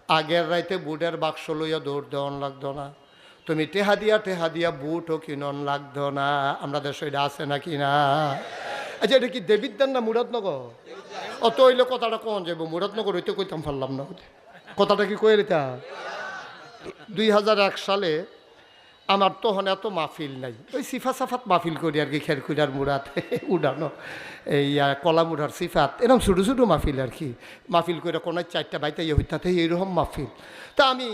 আগের রাইতে বুটের বাক্স লইয়া দৌড় দেওয়ান লাগতো না, তুমি টেহা দিয়া বুটও কিনন লাগতো না। আমরা দেশ এটা আছে নাকি না? আচ্ছা, এটা কি দেবিদ্যান না মুরাদনগর? অত হইলে কথাটা কন যাবো, মুরাদনগর হইতে কইতাম পারলাম না, কথাটা কি কয়ে দিতা। 2001 সালে আমার তখন এত মাহফিল নাই, ওই সিফা সাফাত মাহফিল করি আর কি, খেরকুড়ার মুরাদ উড়ানো, এই কলা মুড়ার সিফাত, এরকম ছোটো ছোটো মাহফিল আর কি। মাহফিল করে কোনো 4টা বাইতে হইতাতে এইরকম মাহফিল। তা আমি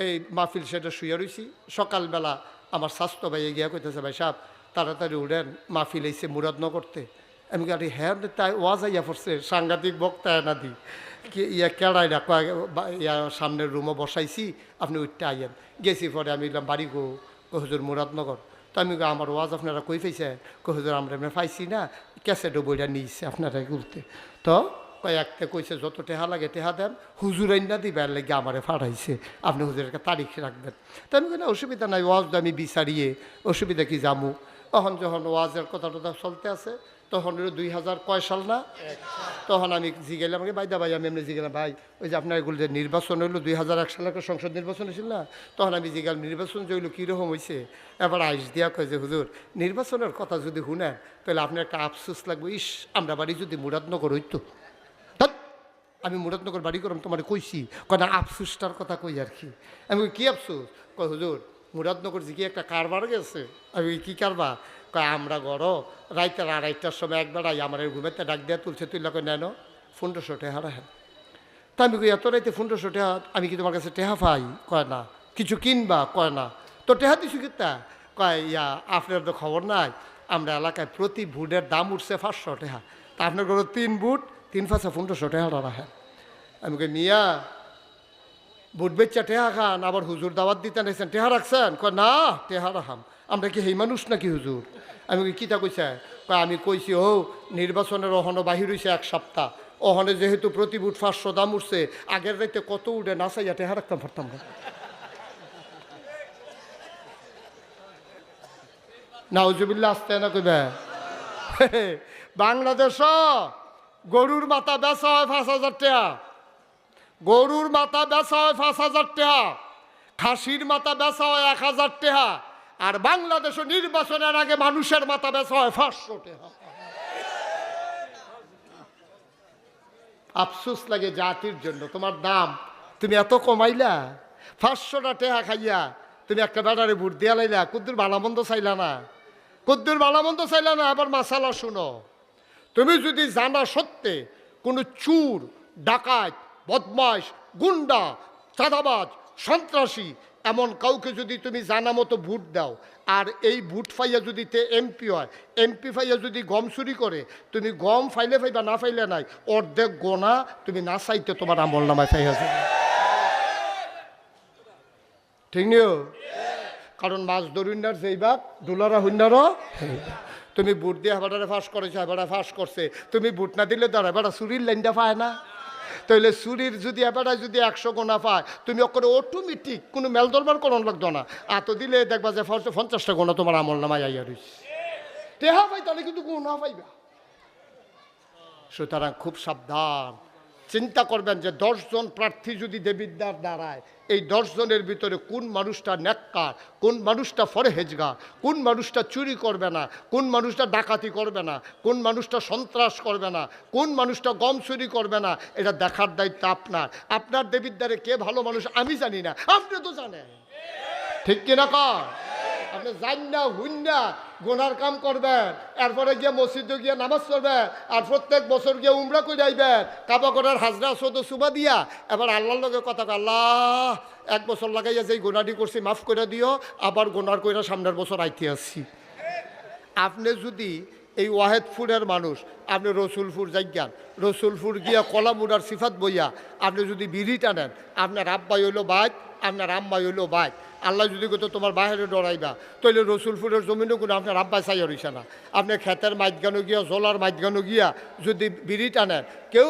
এই মাহফিল সেটা শুয়ে রয়েছি। সকালবেলা আমার স্বাস্থ্য ভাইয়ে গিয়া কইতেছে, ভাই সাহেব তাড়াতাড়ি উঠেন, মাহফিল এসে মুরাদনগরতে। আমি গাড়ি হ্যাঁ তাই ওয়াজ আইয়া পড়ছে, সাংঘাতিক বক্তা না দি কি কেড়াই না, সামনের রুমও বসাইছি, আপনি উঠতে আইয়েন। গেছি পরে আমি বাড়ি গো হুজুর মুরাদনগর। তো আমি আমার ওয়াজ আপনারা কই পাইছে? হুজুর আমরা এমনি পাইছি না, ক্যাসেটও বইটা নিয়েছে আপনারা ঘুরতে। তো কয়েকটা কইছে যত টেহা লাগে টেহা দেন, হুজুর আইনা দিবার লাগে আমারে ফাড়াইছে, আপনি হুজুরের তারিখ রাখবেন। তো আমি কোনো অসুবিধা নাই, ওয়াজ আমি বিচারিয়ে অসুবিধা কি জামু। তখন যখন ওয়াজের কথা টথা চলতে আছে, তখন 2000 কয় সাল না, তখন আমি জিগেলাম, আমাকে বাইদা ভাই আমি এমনি জিগেলাম, ভাই ওই যে আপনার এগুলো যে নির্বাচন হইলো 2001 সালে একটা সংসদ নির্বাচন হয়েছিল না, তখন আমি জিগেলাম নির্বাচন যে হইলো কীরকম হয়েছে। এবার আইস দিয়া কয় যে হুজুর নির্বাচনের কথা যদি শুনেন তাহলে আপনার একটা আফসোস লাগবে, ইস আমরা বাড়ি যদি মুরাদনগর হইতো। আমি মুরাদনগর বাড়ি করলাম তোমার কইছি, কয় না আফসোসটার কথা কই আর কি। আমি কী আফসোস? কয় হুজুর মুরাদনগর যে কি একটা কারবার গেছে। আমি কী কারবার? কয় আমরা গড় রাইতের 2:30টার সময় একবেলাই আমার ঘুমেতে ডাক দেওয়া তুলছে, তুললা কই নেন 1500 টেহা রাখেন। তা আমি কই এত রাইতে 1500 টেহা আমি কি তোমার কাছে টেহা পাই? কয় না। কিছু কিনবা? কয় না। তো টেহা দিছু কিতা? কয় আপনার তো খবর নাই, আমরা এলাকায় প্রতি বুটের দাম উঠছে 500 টেহা, তা আপনার ঘরে 3 বুট 3 5 1500 টেহাটা রাখেন। আমি কই মিয়া বুট বেচা টেহা খান, আবার হুজুর দাওয়াত দিতে নাইছেন, টেহা রাখছেন? কয় না টেহা রাখাম, আমরা কি সেই মানুষ নাকি হুজুর? আমি কিতা কইছে? কয় আমি কইছি ও নির্বাচনের অহনো বাহির হইছে 1 সপ্তাহ, অহনে যেহেতু প্রতি বুট 500 দাম উঠছে, আগের রাইতে কত উঠে নাচাইয়া টেহা রাখতাম পারতাম না। নাউজুবিল্লাহ আসতে না কইবে। বাংলাদেশ গরুর মাথা বেচা হয় 5000 টাকা, গরুর মাথা বেচা হয় 5000 টাকা, খাসির মাথা বেচা হয় 1000 টাকা, আর বাংলাদেশে নির্বাচনের আগে মানুষের মাথা বেচা হয় 500 টাকা। আফসোস লাগে জাতির জন্য, তোমার দাম তুমি এত কমাইলা, 500টা টাকা খাইয়া তুমি একটা বেটারে ভোট দিয়া লাইলা, কুদ্দুর ভালামন্দ চাইলা না, কুদ্দুর ভালামন্দ চাইলা না। আবার মাসালা শুনো, তুমি যদি জানা সত্ত্বে কোনো চুর, ডাকাত, বদমাশ, গুন্ডা, চাঁদাবাজ, সন্ত্রাসী এমন কাউকে যদি তুমি জানা মতো ভোট দাও, আর এই ভোট ফাইয়া যদি এমপি হয়, এমপি ফাইয়া যদি গম চুরি করে, তুমি গম ফাইলে ফাইবা না ফাইলে নাই, অর্ধেক গোনা তুমি না চাইতে তোমার আমল নামায় ফাইয়া যাবে। ঠিক নিও, কারণ মাছ ধরুনার যেই বাপ ডুলারা হইনারও। তুমি বুট দিয়ে হেবাটারে ফাঁস করেছো, হেবাটা ফাঁস করছে, তুমি বুট না দিলে ধর হেবাটা চুরির লাইনটা পায় না। তাহলে চুরির যদি হেবাটা যদি 100 গোনা পায়, তুমি ওকে অটোমেটিক কোনো মেল দরবার করন লাগতো না, এত দিলে দেখবা যে 50টা গোনা তোমার আমল নামায় আইয়া রইছে। টেহা পাই তাহলে কিন্তু গোনা পাইবা। সুতরাং খুব সাবধান, চিন্তা করবেন যে 10 জন প্রার্থী যদি দেবিদ্বার দাঁড়ায়, এই 10 জনের ভিতরে কোন মানুষটা নেককার, কোন মানুষটা ফরহেজগার, কোন মানুষটা চুরি করবে না, কোন মানুষটা ডাকাতি করবে না, কোন মানুষটা সন্ত্রাস করবে না, কোন মানুষটা গম চুরি করবে না, এটা দেখার দায়িত্ব আপনার। আপনার দেবিদ্বারে কে ভালো মানুষ আমি জানি না, আপনি তো জানেন, ঠিক কিনা কর? আপনি জান না হুন না গোনার কাম করবেন, এরপরে গিয়ে মসজিদে গিয়ে নামাজ পড়বেন, আর প্রত্যেক বছর গিয়ে উমরা করে যাইবেন, কাবা করার হাজরা সদ সুবা দিয়া, এবার আল্লাহর লগে কথা আল্লাহ 1 বছর লাগাইয়া যেই গোনাটি করছি মাফ করে দিও, আবার গোনার কইরা সামনের বছর আইতে আসছি। আপনি যদি এই ওয়াহেদপুরের মানুষ, আপনি রসুলপুর যাইয়ান, রসুলপুর গিয়া কলামুড়ার সিফাত বইয়া আপনি যদি বিড়ি টানেন, আপনার আব্বাই হইলো বাইক, আপনার আম্মাই হইলো বাইক, আল্লাহ যদি কত তোমার বাহিরে ডরাইবা, তাহলে রসুলপুরের জমিনও কোনো আপনার আব্বাই চাইয়া রইছে না। আপনি ক্ষেতের মাঝগানো গিয়া, জলার মাঝগানো গিয়া যদি বিড়ি টানেন, কেউ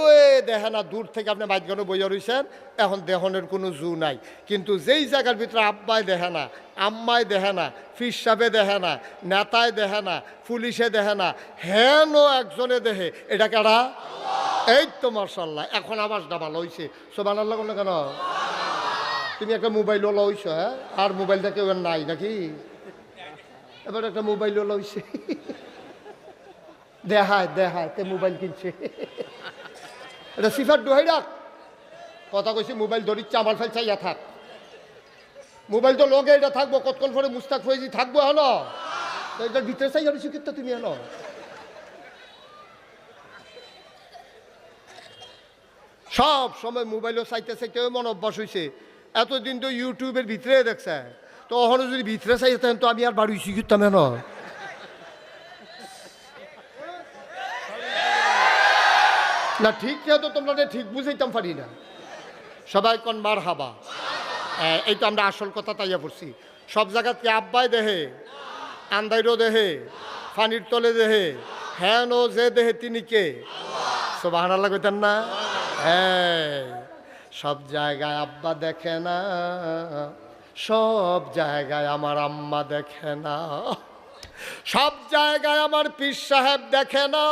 দেখে না, দূর থেকে আপনি মাঝগানো বইয়া রইছেন, এখন দেহনের কোনো জু নাই। কিন্তু যেই জায়গার ভিতরে আব্বাই দেখে না, আম্মাই দেখে না, ফির সাহেবে দেখে না, নেতায় দেখে না, পুলিশে দেখে না, হেন একজনে দেখে, এটা কেডা? এই তো মাশাআল্লাহ, এখন আওয়াজটা ভালো হয়েছে, সুবহানাল্লাহ কেন? তুমি একটা মোবাইল ওলা হইছ, হ্যাঁ? আর মোবাইলটা কেউ আর নাই নাকি? এবার একটা মোবাইল ওলা হইছে, দেখায় দেখায় তে মোবাইল কিনছে। এটা সিফার দোহাই রাখ, কথা কইছি মোবাইল ধরি চামাল ফেল চাইয়া থাক। মোবাইল তো লগে এটা থাকবো, কতক্ষণ পরে মুস্তাক ফয়েজি থাকবো হলো, এটার ভিতরে চাইয়া রয়েছি কিন্তু তুমি হলো। সব সময় মোবাইলও চাইতে চাইতে মন অভ্যাস হয়েছে। এতদিন তো ইউটিউবের ভিতরে দেখছে, তো ওখানে যদি ভিতরে চাইতেন তো আমি আর বাড়িছি কিতাম না। না ঠিক তো তোমরা ঠিক বুঝাইতাম পারি না। সবাই কন মার হাবা। এই তো আমরা আসল কথা তাইয়া পড়ছি। সব জায়গাতে আব্বাই দেহে, আন্দাইরও দেহে, ফানির তলে দেহে, হ্যাঁ নো যে দেহে তিনি কে? সুবহানাল্লাহ কইতেন না? হ্যাঁ, সব জায়গায় আব্বা দেখে না, সব জায়গায় আমার আম্মা দেখে না, সব জায়গায় আমার পীর সাহেব দেখে না।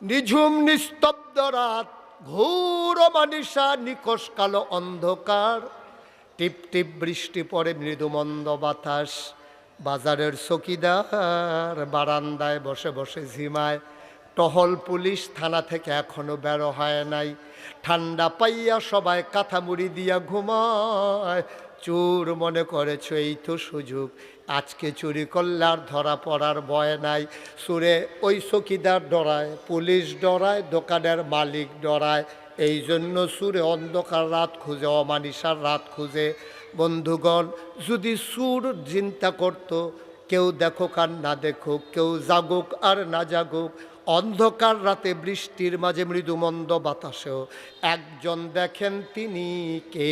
নিঝুম নিস্তব্ধ রাত, ঘোর মানিসা, নিকষ কালো অন্ধকার, টিপ টিপ বৃষ্টি পড়ে, মৃদু মন্দ বাতাস, বাজারের চকিদার বারান্দায় বসে বসে ঝিমায়, টহল পুলিশ থানা থেকে এখনো বেরো হয় নাই, ঠান্ডা পাইয়া সবাই কাঁথা মুড়ি দিয়া ঘুমায়। চোর মনে করেছ এই তো সুযোগ, আজকে চুরি করলে আর ধরা পড়ার ভয় নাই। চোরে ওই চকিদার ডরায়, পুলিশ ডরায়, দোকানের মালিক ডরায়, এই জন্য চোরে অন্ধকার রাত খুঁজে, অমানিসার রাত খুঁজে। বন্ধুগণ, যদি চোর চিন্তা করত কেউ দেখুক আর না দেখুক, কেউ জাগুক আর না জাগুক, অন্ধকার রাতে বৃষ্টির মাঝে মৃদু মন্দ বাতাসেও একজন দেখেন, তিনি কে?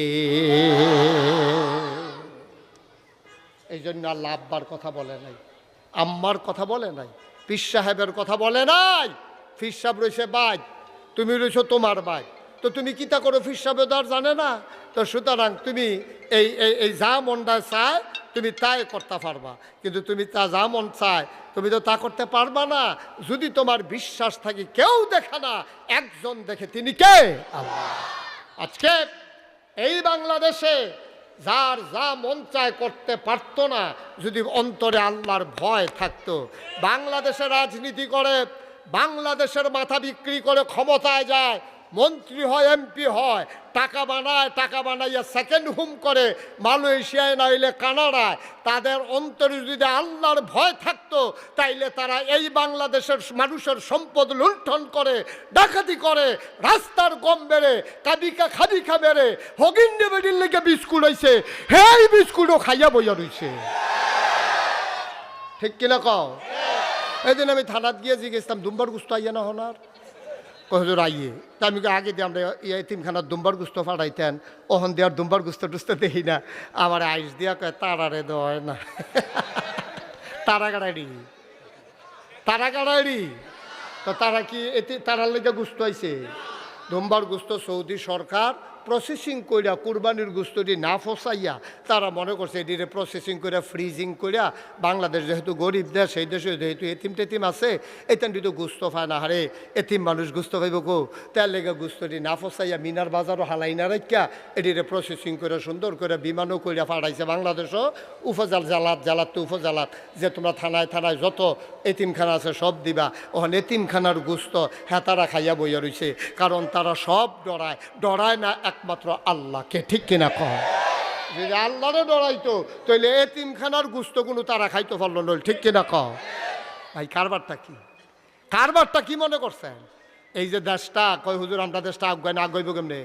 এই জন্য আল্লাহ আব্বার কথা বলে নাই, আম্মার কথা বলে নাই, পীর সাহেবের কথা বলে নাই। পীর সাহেব রয়েছে বাইক, তুমি রয়েছো তোমার বাইক, তো তুমি কিতা করো পীর সাহেব তো আর জানে না। তো সুতরাং তুমি এই এই যা মনটা চায় তুমি তাই করতে পারবা, কিন্তু তুমি তা যা মন চায় তুমি তো তা করতে পারবা না যদি তোমার বিশ্বাস থাকে কেউ দেখে না, একজন দেখে, তিনি কে? আল্লাহ। আজকে এই বাংলাদেশে যার যা মন চায় করতে পারতো না, যদি অন্তরে আল্লাহর ভয় থাকতো। বাংলাদেশে রাজনীতি করে, বাংলাদেশের মাথা বিক্রি করে ক্ষমতায় যায়, মন্ত্রী হয়, এমপি হয়, টাকা বানায়, টাকা বানাইয়া সেকেন্ড হোম করে মালয়েশিয়ায় নাইলে কানাডায়। তাদের অন্তরে যদি আল্লাহর ভয় থাকতো তাইলে তারা এই বাংলাদেশের মানুষের সম্পদ লুণ্ঠন করে, ডাকাতি করে, রাস্তার গম বেড়ে, কাবিকা খাবিকা বেড়ে, হগিন্ডে বেডির লেগে বিস্কুট হয়েছে, হেই বিস্কুটও খাইয়া বইয়া রয়েছে। ঠিক কিনা কও? এদিন আমি থানাত গিয়ে জিজ্ঞেসতাম দুম্বার গুস্ত আইয়া না হনার কহজোর আইয়ে, তা আমি আগে দিয়ে আমরা এতিমখানার দুম্বার গুস্ত ফাটাইতেন, ওহন দেওয়ার দুম্বার গুস্ত টুস্ত দেখি না, আমার আইস দিয়া কয় তারারে দেওয়া হয় না। তারা গাড়াইডি, তারা গাড়াইডি, তো তারা কি এতে তারার লেগে গুস্ত আইছে? দুম্বার গুস্ত সৌদি সরকার প্রসেসিং কইরা কুরবানির গুস্তটি না ফসাইয়া তারা মনে করছে এটিরে প্রসেসিং করে ফ্রিজিং কইরা, বাংলাদেশ যেহেতু গরিব দেশ, সেই দেশে যেহেতু এতিম টেতিম আছে, এতেনটি তো গুস্ত পায় না, হারে এতিম মানুষ গুস্ত পাইব কো, তার লেগে গুস্তটি না ফসাইয়া মিনার বাজারও হালাই না রাখিয়া এটিরে প্রসেসিং করে সুন্দর করে বিমানও কইরা পাঠাইছে বাংলাদেশও। উপজাল জালাত, জালাত তো উপজালাত, যে তোমরা থানায় থানায় যত এতিমখানা আছে সব দিবা, ওখানে এতিমখানার গুস্ত হ্যাঁ তারা খাইয়া বইয়া রয়েছে, কারণ তারা সব ডরায়, ডরায় না একমাত্র আল্লাহকে। ঠিক কিনা কয়? যদি আল্লাহরে ডরাইতো তাহলে এতিমখানার গুস্ত কোনো তারা খাইতে পারলো নইল। ঠিক কিনা কয়? ভাই কারবারটা কি, কারবারটা কি মনে করছেন? এই যে দেশটা কয় হুজুর আমরা দেশটা আগায় না, আগাইব কেমনে?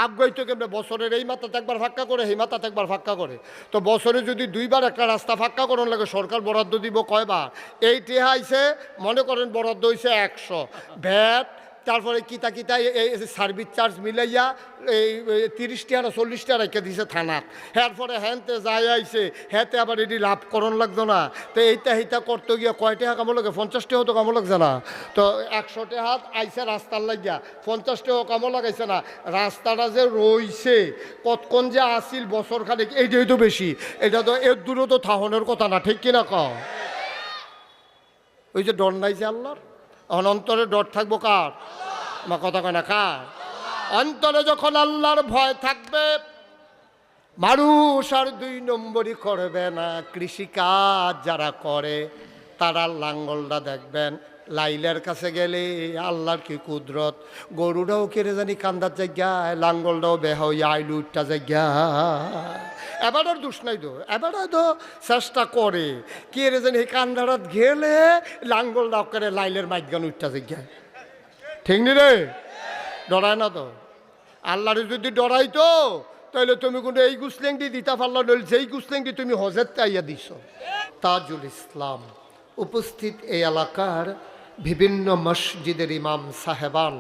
আগাইতো কেমনে? বছরের এই মাথাতে একবার ফাঁক্কা করে, এই মাথাতে একবার ফাঁক্কা করে, তো বছরে যদি দুইবার একটা রাস্তা ফাঁক্কা করার লাগে সরকার বরাদ্দ দিব কয়বার? এই টেহা আইছে মনে করেন বরাদ্দ হয়েছে 100, ভ্যাট তারপরে কিতা কিতা এই সার্ভিস চার্জ মিলাইয়া এই 30 টাকা না 40 টাকা রেখে দিছে থানাত। এরপরে হ্যানতে যাই আইছে, হ্যাঁতে আবার এটি লাভ করণ লাগতো না, তো এইটা এইটা করতে গিয়ে কয় টাকা কামো লাগে? 50 টাকাও তো কামো লাগছে না, তো 100 টাকা আইসে রাস্তার লাগিয়া, 50 টাকাও কামো লাগাইছে না। রাস্তাটা যে রইছে কতক্ষণ যে আসিল বছর খানেক, এইটাই তো বেশি, এটা তো এর দূরও তো থাহনের কথা না। ঠিক কিনা কও? ওই যে ডর নাই যে আল্লাহর, এখন অন্তরে ডর থাকবো কার? আমার কথা কয় না কার? অন্তরে যখন আল্লাহর ভয় থাকবে মানুষ আর 2 নম্বরই করবে না। কৃষিকাজ যারা করে তারা লাঙ্গলটা দেখবেন, লাইলের কাছে গেলে আল্লাহর কি কুদরত, গরুটাও কেড়ে জানি কান্দার জায়গায়, লাঙ্গলটাও বেহইয়া আইলু উঠটা জায়গায়। এবারও দোষ নাই তো, এবারও তো চেষ্টা করে কেড়ে জানি কান্দারাত গেলে লাঙ্গলটাও করে লাইলের মাইগান উঠটা জায়গায়। ঠিক নি রে? ডরায় না তো? আল্লাহরে যদি ডরাইতো তাহলে তুমি কিন্তু এই গুসলেংটি দিতা পারলা, নইলে যেই গুসলেংটি তুমি হজের তাইয়া দিছ। তাজুল ইসলাম উপস্থিত এই এলাকার বিভিন্ন মসজিদের ইমাম সাহেবান,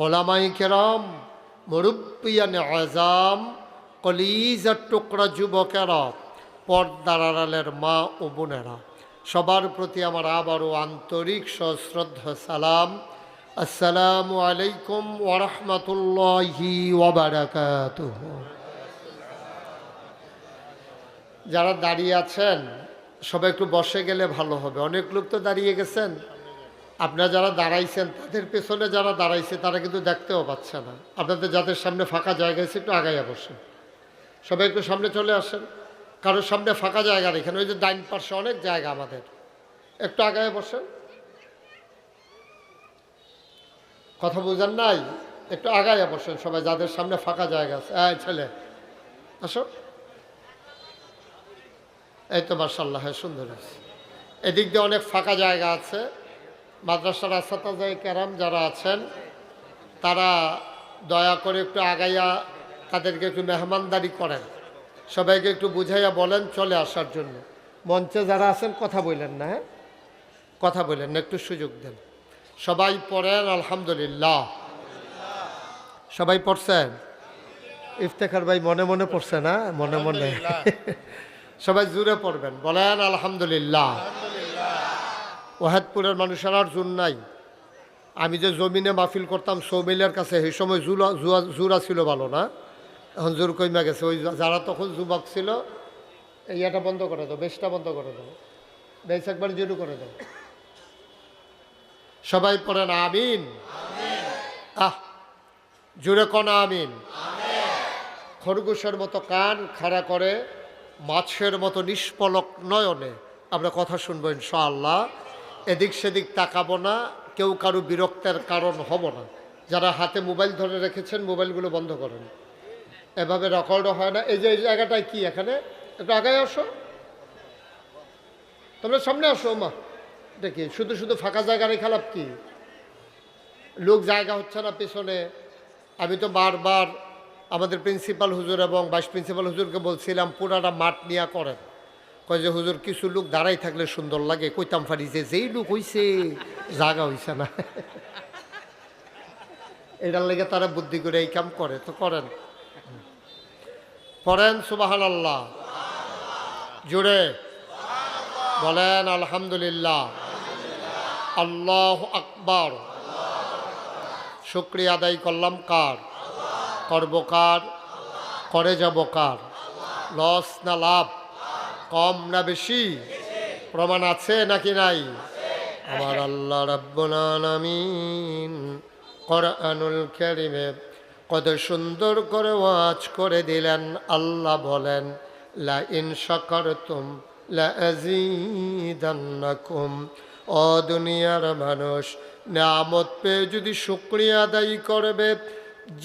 ওলামাই কেরাম, মুরব্বিয়ান আযাম, কলিজার টুকরা যুবকেরা, পর্দার আড়ালের মা ও বোনেরা, সবার প্রতি আমার আবারও আন্তরিক সশ্রদ্ধা সালাম। আসসালামু আলাইকুম ওয়া রাহমাতুল্লাহি ওয়া বারাকাতুহু। যারা দাঁড়িয়ে আছেন সবাই একটু বসে গেলে ভালো হবে, অনেক লোক তো দাঁড়িয়ে গেছেন। আপনারা যারা দাঁড়াইছেন তাদের পেছনে যারা দাঁড়াইছে তারা কিন্তু দেখতেও পাচ্ছে না। আপনাদের যাদের সামনে ফাঁকা জায়গা আছে একটু আগাইয়া বসেন, সবাই একটু সামনে চলে আসেন। কারোর সামনে ফাঁকা জায়গা রেখেন, ওই যে ডাইন পাশে অনেক জায়গা আমাদের, একটু আগাইয়া বসেন। কথা বুঝেন নাই? একটু আগাইয়া বসেন সবাই, যাদের সামনে ফাঁকা জায়গা আছে। ছেলে আসো, এই তো মাশাআল্লাহ, হ্যাঁ সুন্দর আছে। এদিক দিয়ে অনেক ফাঁকা জায়গা আছে। মাদ্রাসার আসাতাজায়ে কেরাম যারা আছেন তারা দয়া করে একটু আগাইয়া তাদেরকে একটু মেহমানদারি করেন, সবাইকে একটু বুঝাইয়া বলেন চলে আসার জন্য। মঞ্চে যারা আছেন কথা বললেন না, হ্যাঁ কথা বললেন না, একটু সুযোগ দেন। সবাই পড়েন আলহামদুলিল্লাহ। সবাই পড়ছেন? ইফতেখার ভাই মনে মনে পড়ছে না? মনে মনে সবাই জুড়ে পড়বেন, বলেন আলহামদুলিল্লাহ। ওয়াহেদপুরের মানুষের আর জোর নাই। আমি যে জমিনে মাহফিল করতাম সৌমিলের কাছে, সেই সময় জুরা ছিল ভালো না, এখন জোর কইমা গেছে। ওই যারা তখন যুবক ছিল, এইটা বন্ধ করে দাও, বেশটা বন্ধ করে দাও, বেশ একবার জুরু করে দাও। সবাই পড়েন আমিন। জুড়ে কনা আমিন। খরগোশের মতো কান খাড়া করে মাছের মতো নিষ্পলক নয়নে আমরা কথা শুনবো ইনশাআল্লাহ। এদিক সেদিক তাকাবো না, কেউ কারো বিরক্তের কারণ হব না। যারা হাতে মোবাইল ধরে রেখেছেন মোবাইলগুলো বন্ধ করেন, এভাবে রেকর্ডও হয় না। এই যে এই জায়গাটায় কি, এখানে একটু আগায় আসো, তোমরা সামনে আসো। মা দেখি শুধু শুধু ফাঁকা জায়গা রেখে লাভ কি? লোক জায়গা হচ্ছে না পেছনে। আমি তো বারবার আমাদের প্রিন্সিপাল হুজুর এবং ভাইস প্রিন্সিপাল হুজুরকে বলছিলাম পুরাটা মাঠ নিয়ে করেন। কয় যে হুজুর কিছু লোক দাঁড়াই থাকলে সুন্দর লাগে। কইতাম পারি যে যেই লোক হইছে জায়গা হইছে না, এটার লেগে তারা বুদ্ধি করে এই কাম করে। তো করেন, পড়েন সুবহানাল্লাহ, জোরে বলেন আলহামদুলিল্লাহ, আল্লাহু আকবার। শুকরিয়া আদায় করলাম কার? করব কার? করে যাব কার? লস না লাভ? কম না বেশি? প্রমাণ আছে নাকি নাই? আমার আল্লাহ রাব্বুল আলামিন কোরআনুল কারীমে কত সুন্দর করে ওয়াজ করে দিলেন। আল্লাহ বলেন লা ইন শাকারতুম লা আযীদান্নাকুম। ও দুনিয়ার মানুষ, নিয়ামত পেয়ে যদি শুকরিয়া আদায় করবে,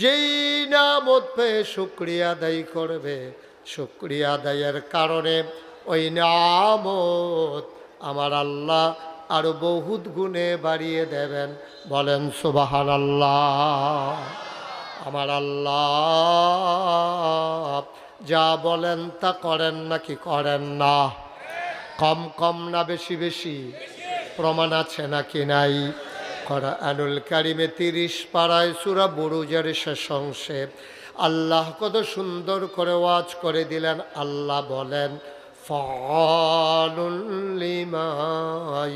যেই নিয়ামত পেয়ে শুকরিয়া আদায় করবে, শুকরিয়া আদায়ের কারণে ওই নিয়ামত আমার আল্লাহ আরো বহুত গুণে বাড়িয়ে দেবেন। বলেন সুবহানাল্লাহ। আমার আল্লাহ যা বলেন তা করেন নাকি করেন না? কম কম না বেশি বেশি? প্রমাণ আছে নাকি নাই? কোরআনুল কারীমে 30 পারায় সূরা বুরুজের শেষ অংশে আল্লাহ কত সুন্দর করে ওয়াজ করে দিলেন। আল্লাহ বলেন ফাআলুল লিমা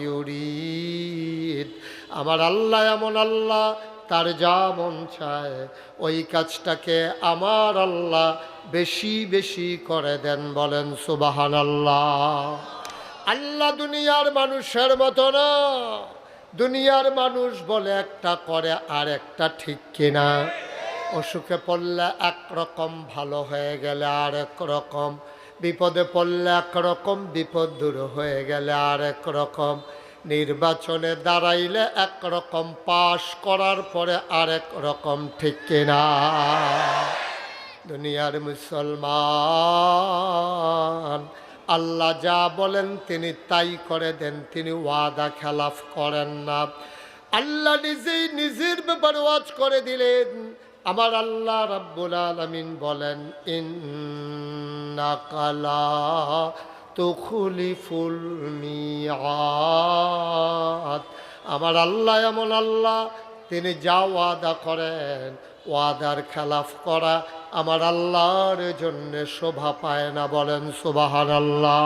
ইউরিদ। আমার আল্লাহ এমন আল্লাহ, তার যা মন চায় ওই কাজটাকে আমার আল্লাহ বেশি বেশি করে দেন। বলেন সুবহানাল্লাহ। আল্লাহ দুনিয়ার মানুষের মতো না। দুনিয়ার মানুষ বলে একটা করে আর একটা, ঠিক কিনা? অসুখে পড়লে একরকম, ভালো হয়ে গেলে আরেক রকম, বিপদে পড়লে একরকম, বিপদ দূর হয়ে গেলে আরেক রকম, নির্বাচনে দাঁড়াইলে একরকম, পাশ করার পরে আরেক রকম, ঠিক কিনা? দুনিয়ার মুসলমান, আল্লাহ যা বলেন তিনি তাই করে দেন, তিনি ওয়াদা খেলাফ করেন না। আল্লাহ নিজেই নিজের ব্যাপারে ওয়াজ করে দিলেন। আমার আল্লাহ রাব্বুল আলামিন বলেন, ইন্নাকা লা তুখলিফুল মিআদ। আমার আল্লাহ এমন আল্লাহ, তিনি যা ওয়াদা করেন, ওয়াদার খেলাফ করা আমার আল্লাহর জন্য শোভা পায় না। বলেন সুবহানাল্লাহ।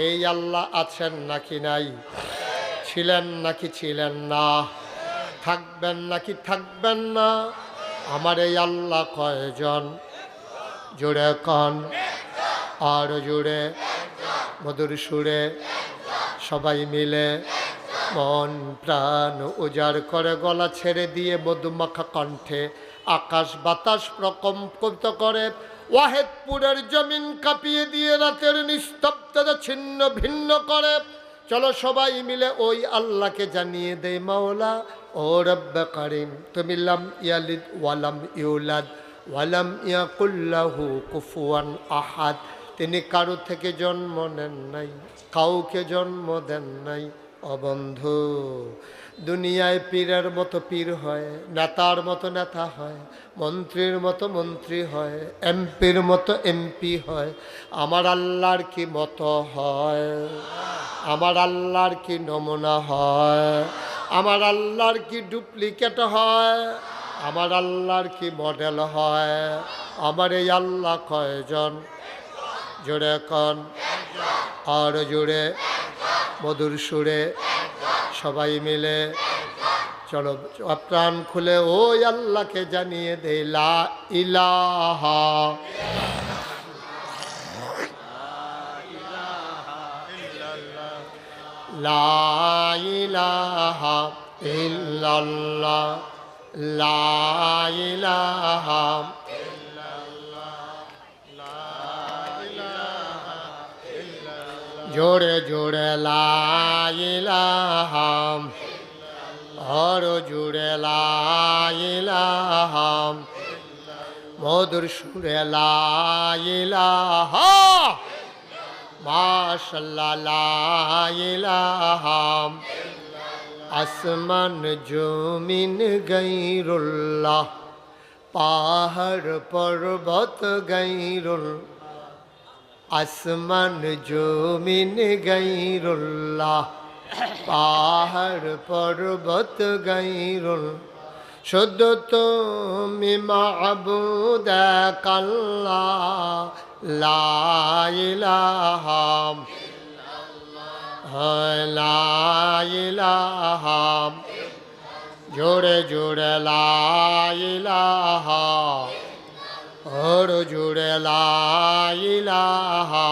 এই আল্লাহ আছেন নাকি নাই? ছিলেন নাকি ছিলেন না? থাকবেন নাকি থাকবেন না? আমার এই আল্লাহ কয়জন? জোরে কন, আর জোরে, মধুর সুরে সবাই মিলে মন প্রাণ উজাড় করে গলা ছেড়ে দিয়ে মধুমাখা কণ্ঠে আকাশ বাতাস প্রকম্পিত করে, ওয়াহেদপুরের জমিন কাঁপিয়ে দিয়ে রাতের নিস্তব্ধতা ছিন্ন ভিন্ন করে। চলো সবাই মিলে ওই আল্লাহকে জানিয়ে দেই, মাওলা ও রব্বে কারিম, তুমি লাম ইয়ালিদ ওয়ালাম ইউলাদ ওয়ালাম ইয়াকুল্লাহু কুফুয়ান আহাদ। তিনি কারো থেকে জন্ম নেন নাই, কাউকে জন্ম দেন নাই। ও বন্ধু, দুনিয়ায় পীরের মতো পীর হয়, নেতার মতো নেতা হয়, মন্ত্রীর মতো মন্ত্রী হয়, এমপির মতো এমপি হয়। আমার আল্লাহর কি মতো হয়? আমার আল্লাহর কি নমুনা হয়? আমার আল্লাহর কি ডুপ্লিকেট হয়? আমার আল্লাহর কি মডেল হয়? আমার এই আল্লাহ কয়জন? জোরে কন, আর জোরে, মধুর সুরে সবাই মিলে চলো প্রাণ খুলে ওই আল্লাহকে জানিয়ে দে, লা ইলাহা লা ইলাহা ইল্লাল্লাহ, লা ইলাহা জোরে জোরে, লা ইলাহা, আর জোরে, লা ইলাহা, মধুর সুরে, লা ইলাহা, মাশাআল্লাহ, লা ইলাহা। আসমান জমিন গায়রুল্লাহ, পাহাড় পর্বত গায়রুল্লাহ, আসমান জমিন গায়রুল্লাহ, পাহাড় পর্বত গায়রুল্লাহ, শুধু তুমি মাবুদ এক আল্লাহ, লা ইলাহা লা ইলাহা, জোরে জোরে, লা ইলাহা, और जुड़े ला इलाहा,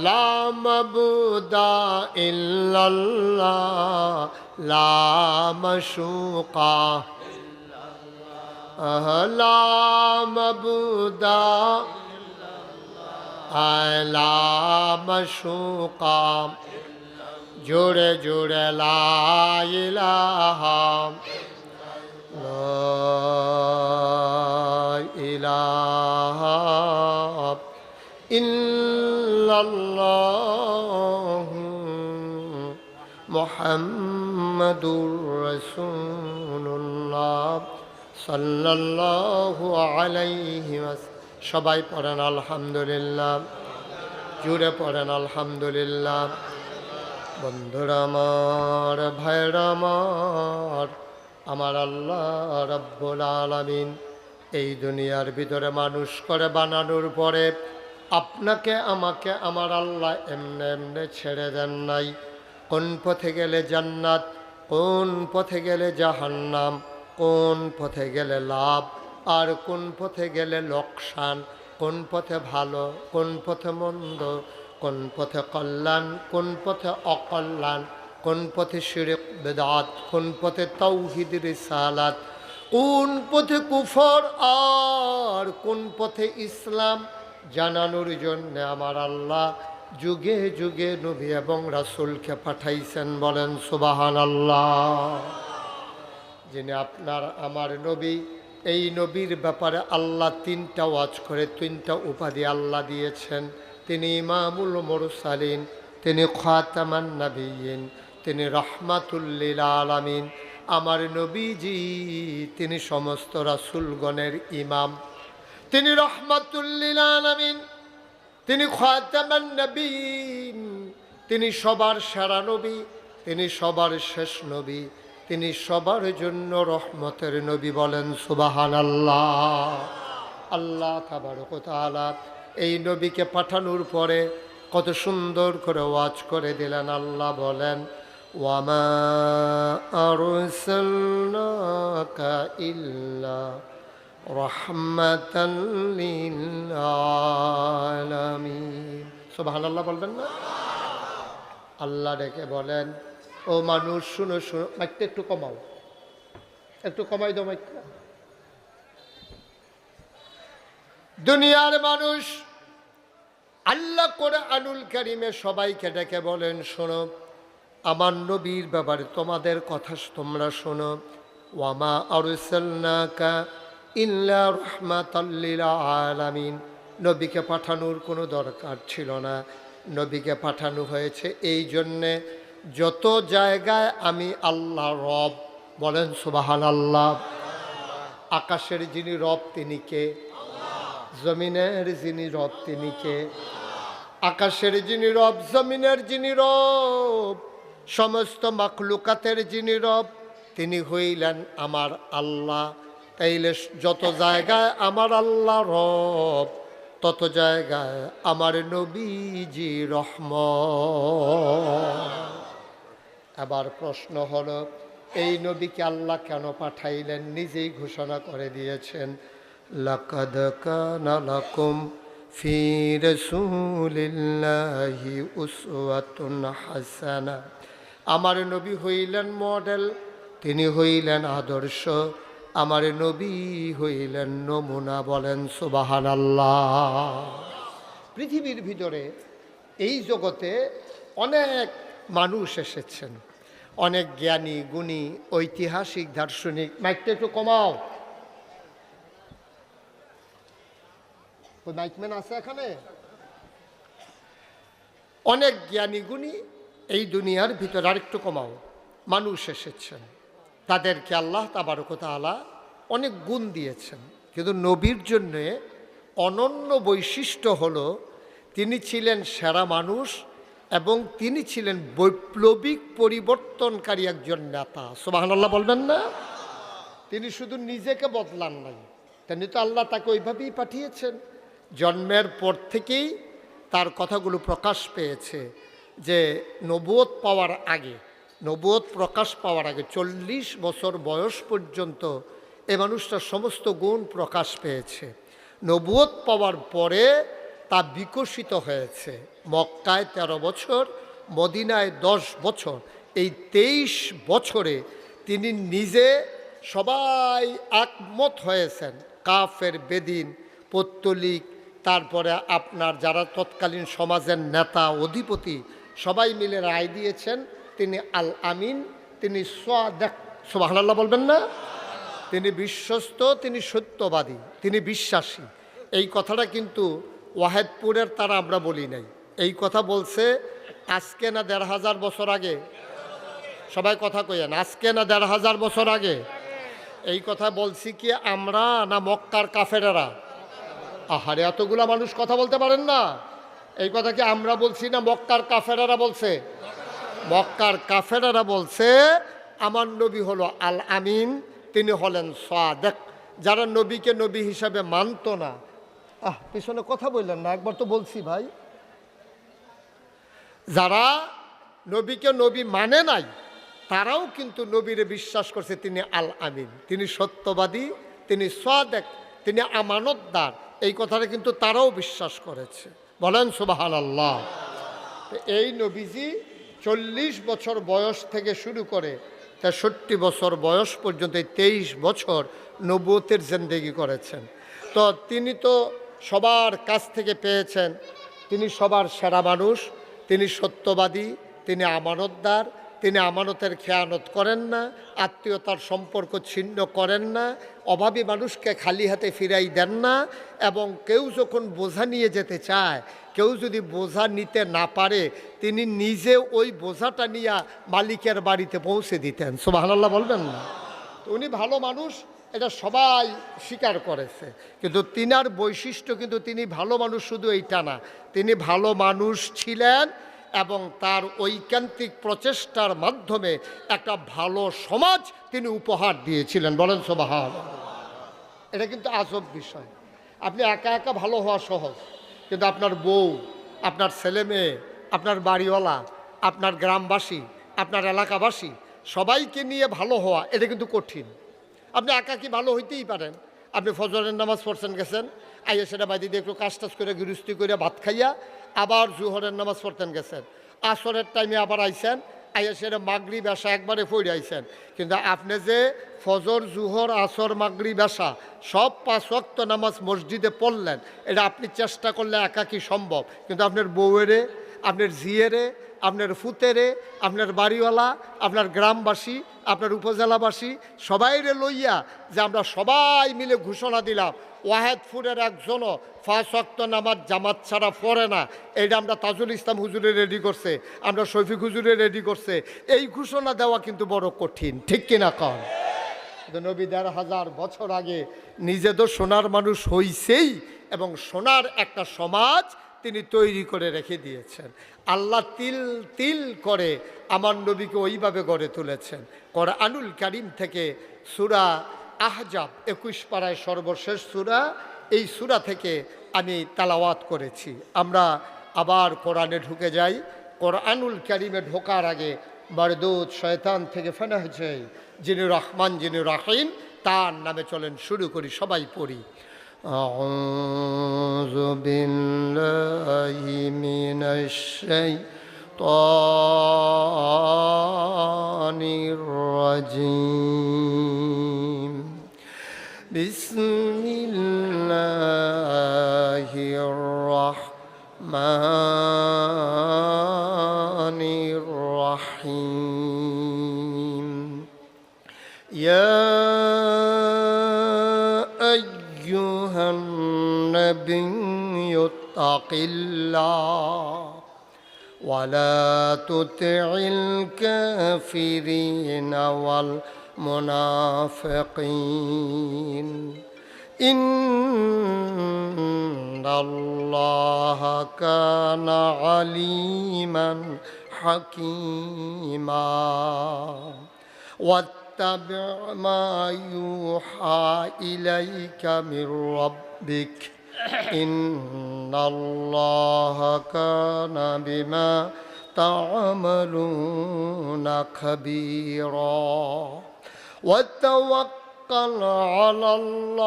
ला मबूदा इल्लल्लाह, ला मशूका, ला मबूदा ला मशूका, जुड़े जुड़े, ला इलाहा, ला ইলাহা ইল্লাল্লাহ মুহাম্মাদুর রাসূলুল্লাহ সাল্লাল্লাহু আলাইহি ওয়াসাল্লাম। সবাই পড়েন আলহামদুলিল্লাহ, জুড়ে পড়েন আলহামদুলিল্লাহ। বন্ধুরা আমার, ভাইরা আমার, আমার আল্লাহ রাব্বুল আলামিন এই দুনিয়ার ভিতরে মানুষ করে বানানোর পরে আপনাকে আমাকে আমার আল্লাহ এমনে এমনে ছেড়ে দেন নাই। কোন পথে গেলে জান্নাত, কোন পথে গেলে জাহান্নাম, কোন পথে গেলে লাভ আর কোন পথে গেলে লোকসান, কোন পথে ভালো, কোন পথে মন্দ, কোন পথে কল্যাণ, কোন পথে অকল্যাণ, কোন পথে শিরক বিদআত, কোন পথে তাওহীদ রিসালাত, কোন পথে কুফর আর কোন পথে ইসলাম জানানোর জন্য আমার আল্লাহ যুগে যুগে নবী এবং রাসূলকে পাঠাইছেন। বলেন সুবহানাল্লাহ। যিনি আপনার আমার নবী, এই নবীর ব্যাপারে আল্লাহ তিনটা ওয়াজ করে তিনটা উপাধি আল্লাহ দিয়েছেন। তিনি ইমামুল মুরসালিন, তিনি খাতামান নবিয়্যিন, তিনি রাহমাতুল লিল আলামিন। আমার নবীজি তিনি সমস্ত রাসূলগণের ইমাম, তিনি রাহমাতুল লিল আলামিন, তিনি খাতামান নবিয়্যিন, তিনি সবার সেরা নবী, তিনি সবার শেষ নবী, তিনি সবার জন্য রহমতের নবী। বলেন সুবহানাল্লাহ। আল্লাহ তাবারক ওয়া তাআলা এই নবীকে পাঠানোর পরে কত সুন্দর করে ওয়াজ করে দিলেন। আল্লাহ বলেন, ওয়ামা আরসালনাকা ইল্লা রাহমাতাল লিল আলামিন। সুবহানাল্লাহ বলবেন না? আল্লাহ ডেকে বলেন, ও মানুষ শুনো শুনো, মাইকটা একটু কমাও, একটু কমাই দাও মাইকটা। দুনিয়ার মানুষ আল্লাহ কোরআনুল কারীমে সবাইকে ডেকে বলেন, শোনো আমার নবীর ব্যাপারে তোমাদের কথা তোমরা শোনো। ওয়ামা আরসালনাকা ইল্লা রাহমাতাল লিল আলামিন। নবীকে পাঠানোর কোনো দরকার ছিল না, নবীকে পাঠানো হয়েছে এই জন্যে যত জায়গায় আমি আল্লাহ রব। বলেন সুবহানাল্লাহ। আকাশের যিনি রব তিনি কে? জমিনের যিনি রব তিনি কে? আকাশের যিনি রব, জমিনের যিনি রব, সমস্ত মাখলুকাতের যিনি রব তিনি হইলেন আমার আল্লাহ। তাইলে যত জায়গায় আমার আল্লাহ রব, তত জায়গায় আমার নবীজি রহমত। আবার প্রশ্ন হলো, এই নবীকে আল্লাহ কেন পাঠাইলেন? নিজেই ঘোষণা করে দিয়েছেন, লাকাদ কানা লাকুম ফি রাসূলিল্লাহি উসওয়াতুন হাসানা। আমার নবী হইলেন মডেল, তিনি হইলেন আদর্শ, আমার নবী হইলেন নমুনা। বলেন সুবহানাল্লাহ। পৃথিবীর ভিতরে এই জগতে অনেক মানুষ এসেছেন, অনেক জ্ঞানী গুণী ঐতিহাসিক দার্শনিক। মাইকটা একটু কমাও, ওই মাইকম্যান আছে এখানে। অনেক জ্ঞানী গুণী এই দুনিয়ার ভিতরে, আর একটু কমাও, মানুষ এসেছেন। তাদেরকে আল্লাহ তাবারক ওয়া তাআলা অনেক গুণ দিয়েছেন, কিন্তু নবীর জন্যে অনন্য বৈশিষ্ট্য হলো তিনি ছিলেন সেরা মানুষ এবং তিনি ছিলেন বৈপ্লবিক পরিবর্তনকারী একজন নেতা। সুবহানাল্লাহ বলবেন না? তিনি শুধু নিজেকে বদলান নাই, তিনি তো আল্লাহ তাকে ওইভাবেই পাঠিয়েছেন। জন্মের পর থেকেই তার কথাগুলো প্রকাশ পেয়েছে যে নবুয়ত পাওয়ার আগে, নবুয়ত প্রকাশ পাওয়ার আগে 40 বছর বয়স পর্যন্ত এ মানুষটার সমস্ত গুণ প্রকাশ পেয়েছে। নবুয়ত পাওয়ার পরে তা বিকশিত হয়েছে। মক্কায় 13 বছর, মদিনায় 10 বছর। এই 23 বছরে তিনি নিজে সবাই একমত হয়েছেন। কাফের, বেদিন, পৌত্তলিক, তারপরে আপনার যারা তৎকালীন সমাজের নেতা অধিপতি, সবাই মিলে রায় দিয়েছেন তিনি আল আমিন, তিনি সাদেক। সুবহানাল্লাহ বলবেন না? তিনি বিশ্বস্ত, তিনি সত্যবাদী, তিনি বিশ্বাসী। এই কথাটা কিন্তু ওয়াহেদপুরের তারা আমরা বলি নাই, এই কথা বলছে আজকে না 1500 বছর আগে। সবাই কথা কইয়েন, আজকে না 1500 বছর আগে। এই কথা বলছি কি আমরা না মক্কার কাফেরেরা? আহারে, এতগুলা মানুষ কথা বলতে পারেন না। এই কথা কি আমরা বলছি না মক্কার কাফেরেরা বলছে? মক্কার কাফেরেরা বলছে আমার নবী হলো আল আমিন, তিনি হলেন সাদেক। যারা নবীকে নবী হিসাবে মানত না, পিছনে কথা বললেন না, একবার তো বলছি ভাই, যারা নবীকে নবী মানে নাই তারাও কিন্তু নবীরে বিশ্বাস করছে তিনি আল আমিন, তিনি সত্যবাদী, তিনি সাদেক, তিনি আমানতদার। এই কথাটা কিন্তু তারাও বিশ্বাস করেছে। বলেন সুবহানাল্লাহ। এই নবীজি 40 বছর বয়স থেকে শুরু করে 63 বছর বয়স পর্যন্ত 23 বছর নবুয়তের জিন্দেগি করেছেন। তো তিনি তো সবার কাছ থেকে পেয়েছেন, তিনি সবার সেরা মানুষ, তিনি সত্যবাদী, তিনি আমানতদার, তিনি আমানতের খেয়ানত করেন না, আত্মীয়তার সম্পর্ক ছিন্ন করেন না, অভাবী মানুষকে খালি হাতে ফিরাই দেন না, এবং কেউ যখন বোঝা নিয়ে যেতে চায়, কেউ যদি বোঝা নিতে না পারে, তিনি নিজে ওই বোঝাটা নিয়ে মালিকের বাড়িতে পৌঁছে দিতেন। সুবহানাল্লাহ বলবেন না? তো উনি ভালো মানুষ, এটা সবাই স্বীকার করেছে। কিন্তু তিনার বৈশিষ্ট্য, কিন্তু তিনি ভালো মানুষ শুধু এইটা না, তিনি ভালো মানুষ ছিলেন এবং তার ঐকান্তিক প্রচেষ্টার মাধ্যমে একটা ভালো সমাজ তিনি উপহার দিয়েছিলেন। বলেন সুবহানাল্লাহ। এটা কিন্তু আজব বিষয়। আপনি একা একা ভালো হওয়া সহজ, কিন্তু আপনার বউ, আপনার ছেলে মেয়ে, আপনার বাড়িওয়ালা, আপনার গ্রামবাসী, আপনার এলাকাবাসী সবাইকে নিয়ে ভালো হওয়া, এটা কিন্তু কঠিন। আপনি একা কি ভালো হইতেই পারেন। আপনি ফজরের নামাজ পড়ছেন, গেছেন, আইয়া সেটা বাদি দিয়ে একটু কাজ টাজ করে গৃহস্থী করে ভাত খাইয়া আবার জুহরের নামাজ পড়তেন, গেছেন, আসরের টাইমে আবার আইসেন, আইয়া সেটা মাগরিব এশা একবারে পড়ে আইসেন। কিন্তু আপনি যে ফজর, জুহর, আসর, মাগরিব এশা সব 5 ওয়াক্ত নামাজ মসজিদে পড়লেন, এটা আপনি চেষ্টা করলে একা কি সম্ভব। কিন্তু আপনার বউয়েরে, আপনার ঝিয়েরে, আপনার ফুতেরে, আপনার বাড়িওয়ালা, আপনার গ্রামবাসী, আপনার উপজেলাবাসী সবাইরে লইয়া যে আমরা সবাই মিলে ঘোষণা দিলাম ওয়াহেদপুরের একজনও 5 ওয়াক্ত নামাজ জামাত ছাড়া পড়ে না, এইটা আমরা তাজুল ইসলাম হুজুরে রেডি করছে, আমরা শফিক হুজুরে রেডি করছে। এই ঘোষণা দেওয়া কিন্তু বড় কঠিন, ঠিক কিনা কন? নবী 1000 বছর আগে নিজে তো সোনার মানুষ হইছেই, এবং সোনার একটা সমাজ তিনি তৈরি করে রেখে দিয়েছেন। আল্লাহ তিল তিল করে আমার নবীকে ওইভাবে গড়ে তুলেছেন। কোরআনুল কারীম থেকে সূরা আহজাব 21 পারায় সর্বশেষ সূরা, এই সূরা থেকে আমি তেলাওয়াত করেছি। আমরা আবার কোরআনে ঢুকে যাই। কোরআনুল কারীমে ঢোকার আগে মারদুদ শয়তান থেকে ফানাহ চাই, যিনি রহমান, যিনি রাহিম, তার নামে চলেন শুরু করি, সবাই পড়ি। আউযু বিল্লাহি মিনাশ শাইতানির রাজীম। বিসমিল্লাহির রাহমানির রাহিম। ইয়া আইয়ুহান নাবিয়্যু তাকিল্লাহ ওয়া লা তুতি'ল কাফিরিনা ওয়াল মুনাফিকিন ইন্নাল্লাহা কানা আলিমান হাকীমা ওয়াত্তাবি' মা ইউহা ইলাইকা মির রাব্বিক ইন্নাল্লাহা কানা বিমা তা'মালুনা খাবীরা ওয়াতাওয়াক্কাল আলাল্লাহ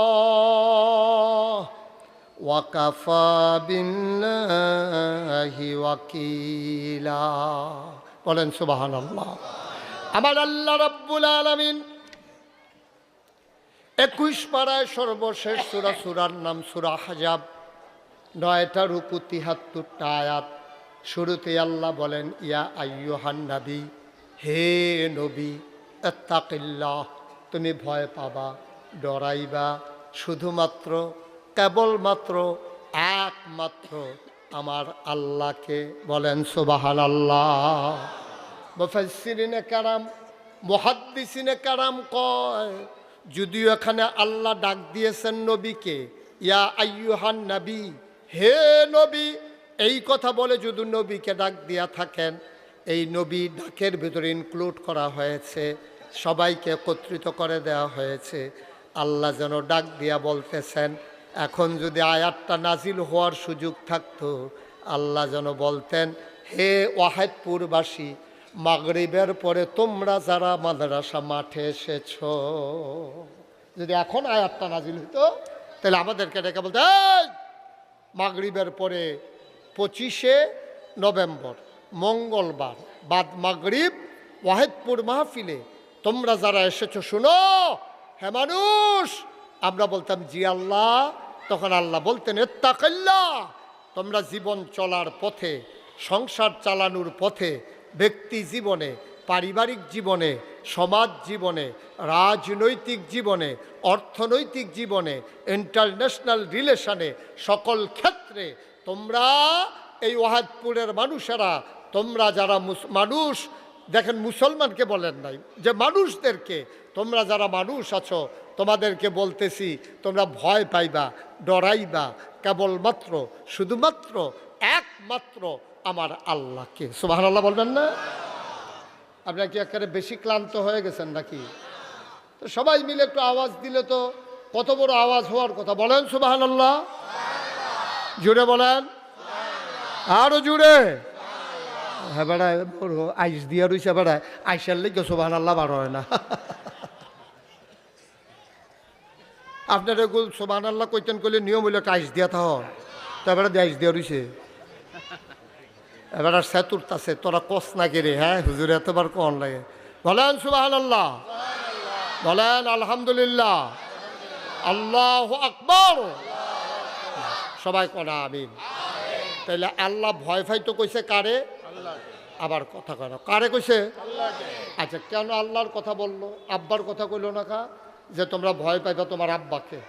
ওয়া কাফা বিল্লাহি ওয়াকিলা। বলেন সুবহানাল্লাহ। আমার আল্লাহ রাব্বুল আলামিন 21 পারায় সর্বশেষ সূরা, সূরার নাম সূরা আহজাব, 9টা রুকু, 73টা আয়াত। শুরুতে আল্লাহ বলেন ইয়া আইয়ুহান নবী, হে নবী, ইত্তাকিল্লাহ, তুমি ভয় পাবা, ডরাইবা শুধুমাত্র, কেবলমাত্র, একমাত্র আমার আল্লাহকে। বলেন সুবহানাল্লাহ। মুফাসসিরিনে কারাম, মুহাদ্দিসিনে কারাম কয়, যদিও এখানে আল্লাহ ডাক দিয়েছেন নবীকে ইয়া আইয়ুহান নবী, হে নবী, এই কথা বলে যদি নবীকে ডাক দিয়া থাকেন, এই নবী ডাকের ভিতরে ইনক্লুড করা হয়েছে, সবাইকে একত্রিত করে দেওয়া হয়েছে। আল্লাহ যেন ডাক দিয়া বলতেছেন, এখন যদি আয়াতটা নাজিল হওয়ার সুযোগ থাকতো, আল্লাহ যেন বলতেন, হে ওয়াহেদপুরবাসী, মাগরিবের পরে তোমরা যারা মাদ্রাসা মাঠে এসেছ, যদি এখন আয়াতটা নাজিল হতো, তাহলে আমাদেরকে ডেকে বলতে, এই মাগরিবের পরে 25শে নভেম্বর মঙ্গলবার বাদ মাগরিব ওয়াহেদপুর মাহফিলে তোমরা যারা এসেছো শুনো, হ্যাঁ মানুষ। আমরা বলতাম জি আল্লাহ। তখন আল্লাহ বলতেন ইত্তাকিল্লাহ, তোমরা জীবন চলার পথে, সংসার চালানোর পথে, ব্যক্তি জীবনে, পারিবারিক জীবনে, সমাজ জীবনে, রাজনৈতিক জীবনে, অর্থনৈতিক জীবনে, ইন্টারন্যাশনাল রিলেশনে, সকল ক্ষেত্রে তোমরা এই ওয়াহাদপুরের মানুষেরা, তোমরা যারা মানুষ, দেখেন মুসলমানকে বলেন নাই, যে মানুষদেরকে, তোমরা যারা মানুষ আছো তোমাদেরকে বলতেছি, তোমরা ভয় পাইবা, ডরাইবা কেবলমাত্র, শুধুমাত্র, একমাত্র আমার আল্লাহকে। সুবহানাল্লাহ বলবেন না? আপনারা কি একেবারে বেশি ক্লান্ত হয়ে গেছেন নাকি? তো সবাই মিলে একটু আওয়াজ দিলে তো কত বড় আওয়াজ হওয়ার কথা। বলেন সুবহানাল্লাহ, জুড়ে বলেন, আরো জুড়ে। হ্যাঁ বেড়া, আইস দিয়া রইছে বেড়া, আইসার লেগে সুবহানাল্লাহ বার হয় না। আপনারা গোল সুবহানাল্লাহ কইতেন কইলে নিয়ম হইলে একটা আইস দিয়া থাক, তা এবারে আইস দিয়া রইছে। এবার সেতুরতাছে, তোরা কস না কেরে, হ্যাঁ হুজুর এতবার কন লাগে। বলেন সুবহানাল্লাহ, বলেন আলহামদুলিল্লাহ, আল্লাহু আকবার, সবাই কনা আমিন। তাইলে আল্লাহ ভয় ফাই তো কইছে কারে? আবার কথা কয় না, কারে কইছে? আচ্ছা, কেন আল্লাহর কথা বললো, আব্বার কথা কইল না কা? যে তোমরা ভয় পাইবা তোমার আব্বাকে,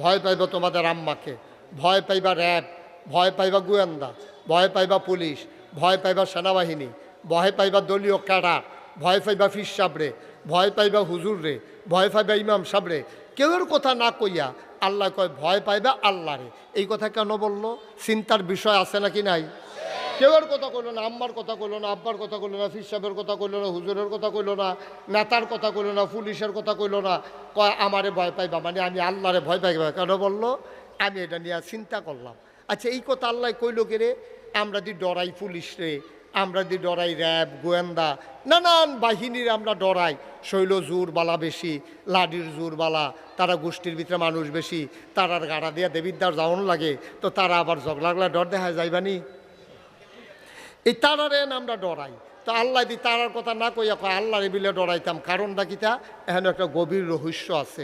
ভয় পাইবা তোমাদের আম্মাকে, ভয় পাইবা র্যাব, ভয় পাইবা গোয়েন্দা, ভয় পাইবা পুলিশ, ভয় পাইবা সেনাবাহিনী, ভয় পাইবা দলীয় ক্যাডার, ভয় পাইবা ফিস সাবরে, ভয় পাইবা হুজুর রে, ভয় পাইবা ইমাম সাবরে। কেউর কথা না কইয়া আল্লাহ কয় ভয় পাইবা আল্লাহ রে। এই কথা কেন বললো? চিন্তার বিষয় আছে নাকি নাই? কেউর কথা কইল না, আম্মার কথা কইল না, আব্বার কথা কইল না, ফিস সাহেবের কথা কইল না, হুজুরের কথা কইল না, নেতার কথা কইল না, পুলিশের কথা কইল না। কয় আমারে ভয় পাইবা, মানে আমি আল্লাহরে ভয় পাইবা। কেন বললো? আমি এটা নিয়ে চিন্তা করলাম। আচ্ছা, এই কথা আল্লাহ কইল কে রে? আমরা দি ডরাই পুলিশ রে, আমরা দি ডরাই র্যাব, গোয়েন্দা, নানান বাহিনীর আমরা ডরাই। শৈল জোর বালা বেশি, লাডির জোর বালা, তারা গোষ্ঠীর ভিতরে মানুষ বেশি, তারার গাড়া দিয়া দেবিদ্দার যাওয়ান লাগে, তো তারা আবার ঝগড়াগলা ডর দেখা যাইবানি। এই তারারেন আমরা ডরাই। তো আল্লাহ দি তারার কথা না কইয়া কয় আল্লাহরে বিলে ডরাইতাম, কারণটা কিতা? এখানে একটা গভীর রহস্য আছে।